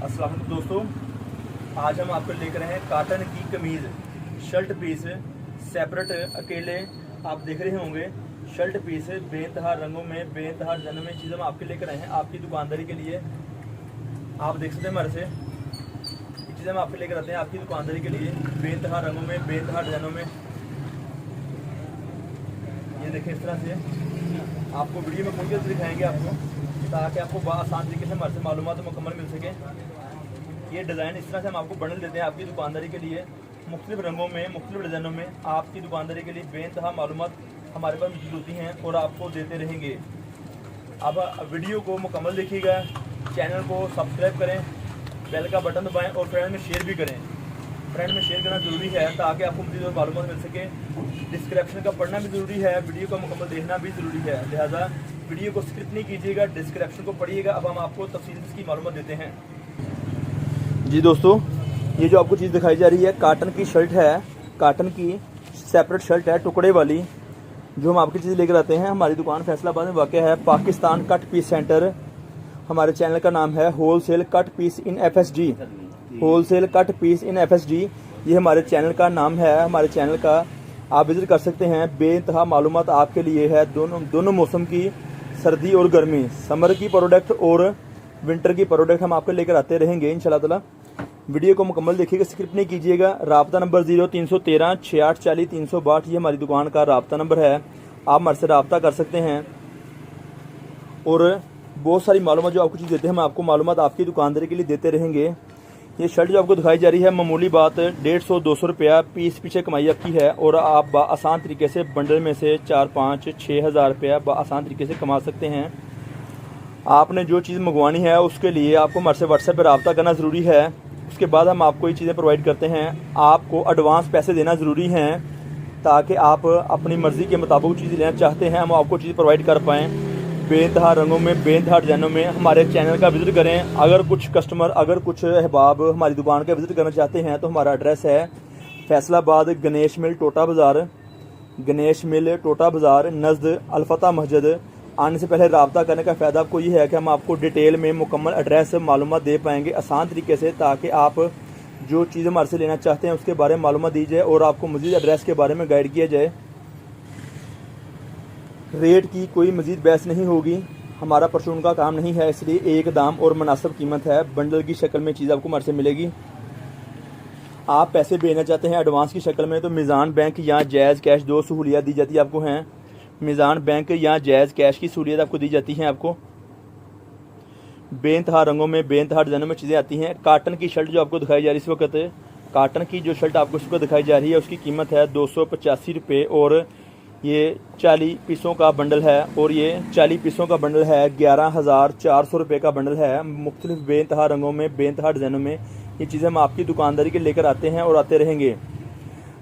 अस्सलाम वालेकुम दोस्तों, आज हम आपको लेकर आए हैं काटन की कमीज़ शर्ट पीस सेपरेट अकेले। आप देख रहे होंगे शर्ट पीस बेतहा रंगों में बेतहा डिजाइनों में चीज़ हम आपके लेकर आए हैं आपकी दुकानदारी के लिए। आप देख सकते हैं हमारे से ये चीज़ें हम आपके लेकर आते हैं आपकी दुकानदारी के लिए बेतहा रंगों में बेतहा डिजाइनों में। ये देखें इस तरह से आपको वीडियो में खोल दिखाएंगे आपको ताकि आपको आसान तरीके से हमारे से मालूमात मुकम्मल मिल सके। ये डिज़ाइन इस तरह से हम आपको बंडल देते हैं आपकी दुकानदारी के लिए मुख्तलिफ रंगों में मुख्तलिफ डिज़ाइनों में आपकी दुकानदारी के लिए बेइंतहा मालूमात हमारे पास मौजूद होती हैं और आपको देते रहेंगे। अब वीडियो को मुकम्मल देखिएगा, चैनल को सब्सक्राइब करें, बेल का बटन दबाएं और फ्रेंड में शेयर भी करें। फ्रेंड में शेयर करना ज़रूरी है ताकि आपको मज़ीद और मालूमात मिल सके। डिस्क्रिप्शन का पढ़ना भी ज़रूरी है, वीडियो का मुकम्मल देखना भी ज़रूरी है, लिहाजा वीडियो को स्किप नहीं कीजिएगा, डिस्क्रिप्शन को पढ़िएगा। अब हम आपको तफसील इसकी मालूमात देते हैं। जी दोस्तों, ये जो आपको चीज़ दिखाई जा रही है काटन की शर्ट है, काटन की सेपरेट शर्ट है टुकड़े वाली, जो हम आपकी चीज़ लेकर आते हैं। हमारी दुकान फैसलाबाद में वाक़ है, पाकिस्तान कट पीस सेंटर। हमारे चैनल का नाम है होलसेल कट पीस इन FSG, होलसेल कट पीस इन FSG, ये हमारे चैनल का नाम है। हमारे चैनल का आप विजिट कर सकते हैं। बेइंतहा मालूमात आपके लिए है दोनों मौसम की, सर्दी और गर्मी, समर की प्रोडक्ट और विंटर की प्रोडक्ट हम आपको लेकर आते रहेंगे इंशाल्लाह ताला। वीडियो को मुकम्मल देखिएगा, स्किप नहीं कीजिएगा। राब्ता नंबर 0313 6840 362, ये हमारी दुकान का राब्ता नंबर है। आप हमारे से राब्ता कर सकते हैं और बहुत सारी मालूमात जो आपको चीज़ देते हैं हम आपको मालूमात आपकी दुकानदारी के लिए देते रहेंगे। ये शर्ट जो आपको दिखाई जा रही है मामूली बात 150-200 रुपया पीस पीछे कमाई आपकी है और आप आसान तरीके से बंडल में से 4-5-6 हज़ार रुपया आसान तरीके से कमा सकते हैं। आपने जो चीज़ मंगवानी है उसके लिए आपको हमारे से व्हाट्सएप पर रब्ता करना ज़रूरी है। उसके बाद हम आपको ये चीज़ें प्रोवाइड करते हैं। आपको एडवांस पैसे देना ज़रूरी हैं ताकि आप अपनी मर्ज़ी के मुताबिक चीज़ लेना चाहते हैं हम आपको चीज़ प्रोवाइड कर पाएँ बेइंतहा रंगों में बेइंतहा डिज़ाइनों में। हमारे चैनल का विज़िट करें। अगर कुछ कस्टमर अगर कुछ अहबाब हमारी दुकान का विज़िट करना चाहते हैं तो हमारा एड्रेस है फैसलाबाद गणेश मिल टोटा बाज़ार, गणेश मिल टोटा बाज़ार नज़द अलफता मस्जिद। आने से पहले रब्ता करने का फ़ायदा आपको ये है कि हम आपको डिटेल में मुकम्मल एड्रेस मालूमात दे पाएंगे आसान तरीके से, ताकि आप जो चीज़ हमारे से लेना चाहते हैं उसके बारे में मालूमात दी जाए और आपको मज़ीद एड्रेस के बारे में गाइड किया जाए। रेट की कोई मज़ीद बहस नहीं होगी, हमारा परचून का काम नहीं है, इसलिए एक दाम और मुनासिब कीमत है। बंडल की शक्ल में चीज़ आपको हमारे से मिलेगी। आप पैसे भेजना चाहते हैं एडवांस की शक्ल में तो मीज़ान बैंक या जायज़ कैश दो सहूलियत दी जाती है आपको हैं। मीज़ान बैंक या जायज़ कैश की सहूलियत आपको दी जाती है। आपको बेइंतहा रंगों में बेइंतहा डिज़ाइनों में चीज़ें आती हैं। काटन की शर्ट जो आपको दिखाई जा रही है इस वक्त, काटन की जो शर्ट आपको इस वक्त दिखाई जा रही है उसकी कीमत है 285 रुपये और ये 40 पीसों का बंडल है और ये 40 पीसों का बंडल है 11,400 रुपये का बंडल है। मुख्तलिफ बेइंतहा रंगों में बेइंतहा डिज़ाइनों में ये चीज़ें हम आपकी दुकानदारी के लेकर आते हैं और आते रहेंगे।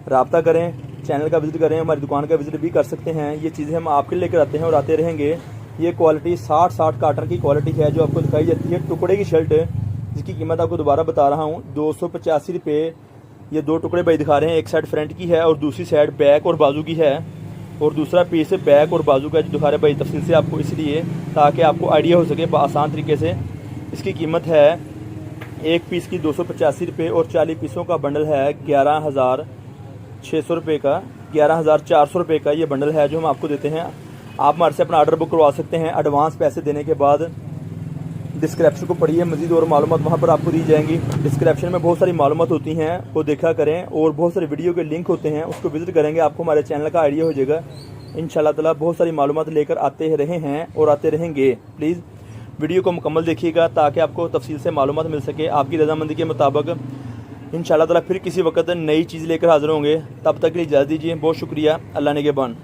रब्ता करें, चैनल का विज़िट करें, हमारी दुकान का विज़िट भी कर सकते हैं। ये चीज़ें हम आपके लेकर आते हैं और आते रहेंगे। ये क्वालिटी 60 काटन की क्वालिटी है जो आपको दिखाई जाती है टुकड़े की शर्ट, जिसकी कीमत आपको दोबारा बता रहा हूँ 285 रुपये। ये दो टुकड़े भाई दिखा रहे हैं, एक साइड फ्रंट की है और दूसरी साइड बैक और बाजू की है और दूसरा पीस बैक और बाजू का जो दिखा रहे भाई तफसील से आपको, इसलिए ताकि आपको आइडिया हो सके आसान तरीके से। इसकी कीमत है एक पीस की 285 रुपये और 40 पीसों का बंडल है 11,600 रुपये का, 11,400 रुपये का ये बंडल है जो हम आपको देते हैं। आप हमारे से अपना ऑर्डर बुक करवा सकते हैं। एडवांस पैसे देने के बाद डिस्क्रिप्शन को पढ़िए, मज़ीद और मालूमात वहाँ पर आपको दी जाएंगी। डिस्क्रिप्शन में बहुत सारी मालूमात होती हैं, वो देखा करें और बहुत सारे वीडियो के लिंक होते हैं, उसको विज़िट करेंगे आपको हमारे चैनल का आइडिया हो जाएगा। इंशाल्लाह ताला बहुत सारी मालूमात लेकर आते रहे हैं और आते रहेंगे। प्लीज़ वीडियो को मुकम्मल देखिएगा ताकि आपको तफसील से मालूमात मिल सके आपकी रज़ामंदी के मुताबिक। इंशाल्लाह ताला फिर किसी वक्त नई चीज़ लेकर हाज़िर होंगे, तब तक के लिए इजाज़त दीजिए। बहुत शुक्रिया, अल्लाह निगहबान।